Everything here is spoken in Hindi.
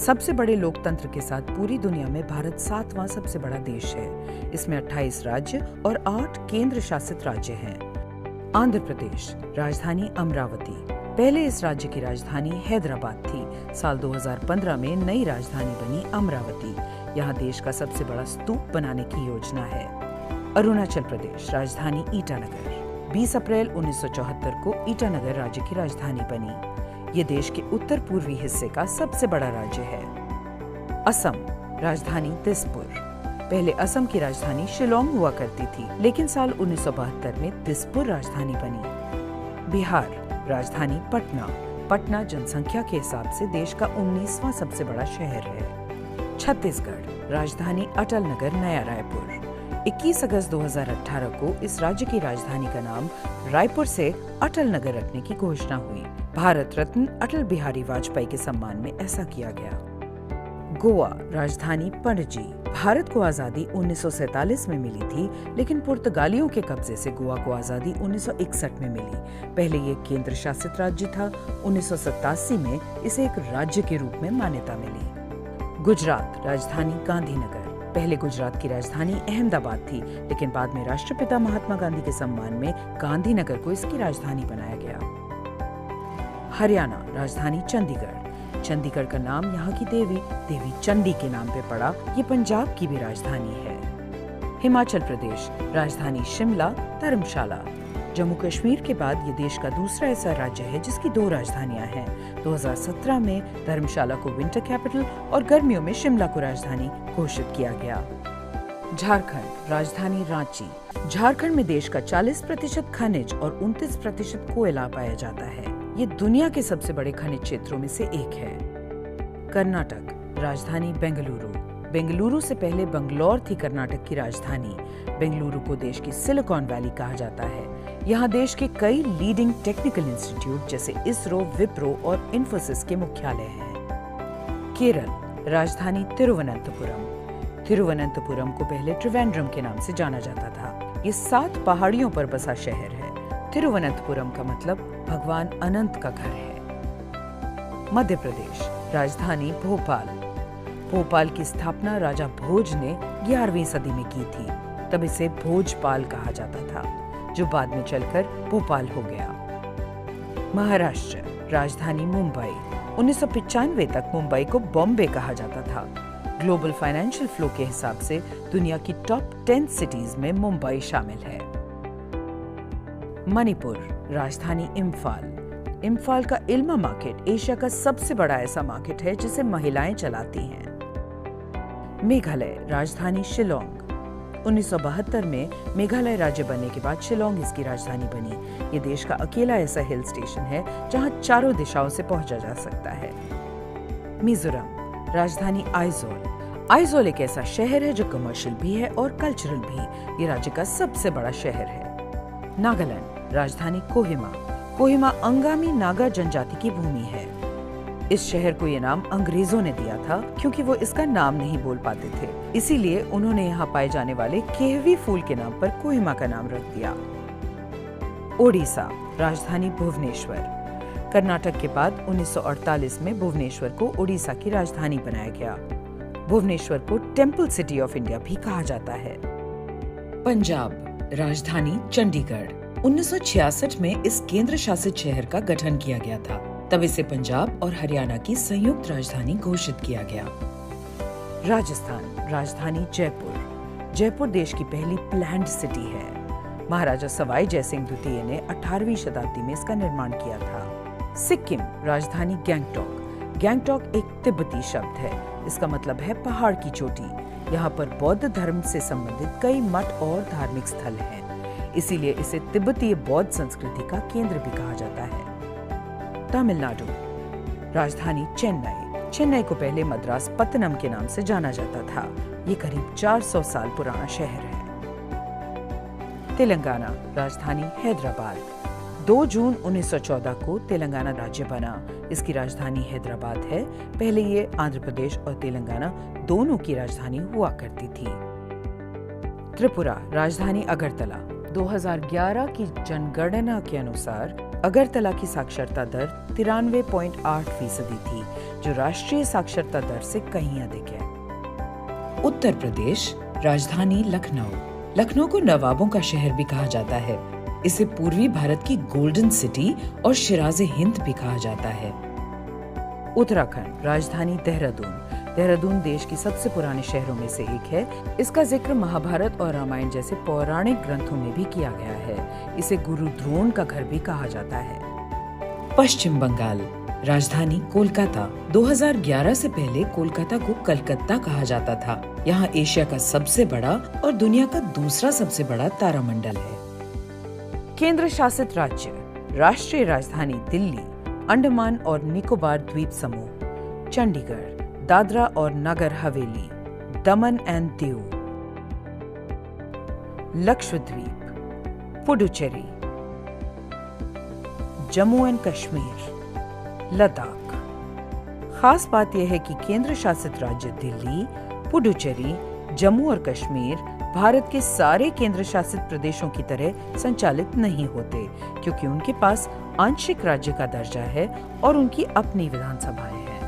सबसे बड़े लोकतंत्र के साथ पूरी दुनिया में भारत 7वां सबसे बड़ा देश है। इसमें 28 राज्य और 8 केंद्र शासित राज्य हैं। आंध्र प्रदेश, राजधानी अमरावती। पहले इस राज्य की राजधानी हैदराबाद थी। साल 2015 में नई राजधानी बनी अमरावती। यहाँ देश का सबसे बड़ा स्तूप बनाने की योजना है। अरुणाचल प्रदेश, राजधानी ईटानगर। 20 अप्रैल 1974 को ईटानगर राज्य की राजधानी बनी। ये देश के उत्तर पूर्वी हिस्से का सबसे बड़ा राज्य है। असम, राजधानी दिसपुर। पहले असम की राजधानी शिलोंग हुआ करती थी, लेकिन साल 1972 में दिसपुर राजधानी बनी। बिहार, राजधानी पटना। पटना जनसंख्या के हिसाब से देश का 19वां सबसे बड़ा शहर है। छत्तीसगढ़, राजधानी अटल नगर नया रायपुर। 21 अगस्त 2018 को इस राज्य की राजधानी का नाम रायपुर से अटल नगर रखने की घोषणा हुई। भारत रत्न अटल बिहारी वाजपेयी के सम्मान में ऐसा किया गया। गोवा, राजधानी पणजी। भारत को आजादी 1947 में मिली थी, लेकिन पुर्तगालियों के कब्जे से गोवा को आजादी 1961 में मिली। पहले ये केंद्र शासित राज्य था। 1987 में इसे एक राज्य के रूप में मान्यता मिली। गुजरात, राजधानी गांधीनगर। पहले गुजरात की राजधानी अहमदाबाद थी, लेकिन बाद में राष्ट्रपिता महात्मा गांधी के सम्मान में गांधीनगर को इसकी राजधानी बनाया गया। हरियाणा, राजधानी चंडीगढ़। चंडीगढ़ का नाम यहाँ की देवी चंडी के नाम पे पड़ा। ये पंजाब की भी राजधानी है। हिमाचल प्रदेश, राजधानी शिमला, धर्मशाला। जम्मू कश्मीर के बाद ये देश का दूसरा ऐसा राज्य है जिसकी 2 राजधानियां हैं। 2017 में धर्मशाला को विंटर कैपिटल और गर्मियों में शिमला को राजधानी घोषित किया गया। झारखंड, राजधानी रांची। झारखंड में देश का 40% खनिज और 29% कोयला पाया जाता है। ये दुनिया के सबसे बड़े खनिज क्षेत्रों में से एक है। कर्नाटक, राजधानी बेंगलुरु। बेंगलुरु से पहले बंगलौर थी कर्नाटक की राजधानी। बेंगलुरु को देश की सिलिकॉन वैली कहा जाता है। यहाँ देश के कई लीडिंग टेक्निकल इंस्टीट्यूट जैसे इसरो, विप्रो और इन्फोसिस के मुख्यालय हैं। केरल, राजधानी तिरुवनंतपुरम। तिरुवनंतपुरम को पहले त्रिवेंद्रम के नाम से जाना जाता था। ये 7 पहाड़ियों पर बसा शहर है। तिरुवनंतपुरम का मतलब भगवान अनंत का घर है। मध्य प्रदेश, राजधानी भोपाल। भोपाल की स्थापना राजा भोज ने 11वीं सदी में की थी। तब इसे भोजपाल कहा जाता था, जो बाद में चलकर भोपाल हो गया। महाराष्ट्र, राजधानी मुंबई। 1995 तक मुंबई को बॉम्बे कहा जाता था। ग्लोबल फाइनेंशियल फ्लो के हिसाब से दुनिया की टॉप 10 सिटीज में मुंबई शामिल है। मणिपुर, राजधानी इम्फाल। इम्फाल का इल्मा मार्केट एशिया का सबसे बड़ा ऐसा मार्केट है जिसे महिलाएं चलाती हैं। मेघालय, राजधानी शिलोंग। 1972 में मेघालय राज्य बनने के बाद शिलोंग इसकी राजधानी बनी। ये देश का अकेला ऐसा हिल स्टेशन है जहां चारों दिशाओं से पहुंचा जा सकता है। मिजोरम, राजधानी आइजोल। आइजोल एक ऐसा शहर है जो कमर्शियल भी है और कल्चरल भी। ये राज्य का सबसे बड़ा शहर है। नागालैंड, राजधानी कोहिमा। कोहिमा अंगामी नागा जनजाति की भूमि है। इस शहर को ये नाम अंग्रेजों ने दिया था क्योंकि वो इसका नाम नहीं बोल पाते थे। इसीलिए उन्होंने यहाँ पाए जाने वाले केहवी फूल के नाम पर कोहिमा का नाम रख दिया। ओडिशा, राजधानी भुवनेश्वर। कर्नाटक के बाद 1948 में भुवनेश्वर को ओडिशा की राजधानी बनाया गया। भुवनेश्वर को टेम्पल सिटी ऑफ इंडिया भी कहा जाता है। पंजाब, राजधानी चंडीगढ़। 1966 में इस केंद्र शासित शहर का गठन किया गया था। तब इसे पंजाब और हरियाणा की संयुक्त राजधानी घोषित किया गया। राजस्थान, राजधानी जयपुर। जयपुर देश की पहली प्लैन्ड सिटी है। महाराजा सवाई जयसिंह द्वितीय ने 18वीं शताब्दी में इसका निर्माण किया था। सिक्किम, राजधानी गैंगटॉक। गैंगटॉक एक तिब्बती शब्द है। इसका मतलब है पहाड़ की चोटी। यहाँ पर बौद्ध धर्म से संबंधित कई मठ और धार्मिक स्थल हैं। इसीलिए इसे तिब्बतीय बौद्ध संस्कृति का केंद्र भी कहा जाता है। तमिलनाडु, राजधानी चेन्नई। चेन्नई को पहले मद्रास पत्तनम के नाम से जाना जाता था। ये करीब 400 साल पुराना शहर है। तेलंगाना, राजधानी हैदराबाद। 2 जून 1914 को तेलंगाना राज्य बना। इसकी राजधानी हैदराबाद है। पहले ये आंध्र प्रदेश और तेलंगाना दोनों की राजधानी हुआ करती थी। त्रिपुरा, राजधानी अगरतला। 2011 की जनगणना के अनुसार अगरतला की साक्षरता दर 93.8% थी, जो राष्ट्रीय साक्षरता दर से कहीं अधिक है। उत्तर प्रदेश, राजधानी लखनऊ। लखनऊ को नवाबों का शहर भी कहा जाता है। इसे पूर्वी भारत की गोल्डन सिटी और शिराज़े हिंद भी कहा जाता है। उत्तराखंड, राजधानी देहरादून। देहरादून देश की सबसे पुराने शहरों में से एक है। इसका जिक्र महाभारत और रामायण जैसे पौराणिक ग्रंथों में भी किया गया है। इसे गुरु द्रोण का घर भी कहा जाता है। पश्चिम बंगाल, राजधानी कोलकाता। 2011 से पहले कोलकाता को कलकत्ता कहा जाता था। यहाँ एशिया का सबसे बड़ा और दुनिया का दूसरा सबसे बड़ा तारामंडल है। केंद्र शासित राज्य, राष्ट्रीय राजधानी दिल्ली, अंडमान और निकोबार द्वीप समूह, चंडीगढ़, दादरा और नगर हवेली, दमन एंड दीव, लक्षद्वीप, पुडुचेरी, जम्मू एंड कश्मीर, लद्दाख। खास बात यह है कि केंद्र शासित राज्य दिल्ली, पुडुचेरी, जम्मू और कश्मीर भारत के सारे केंद्र शासित प्रदेशों की तरह संचालित नहीं होते, क्योंकि उनके पास आंशिक राज्य का दर्जा है और उनकी अपनी विधानसभाएं हैं।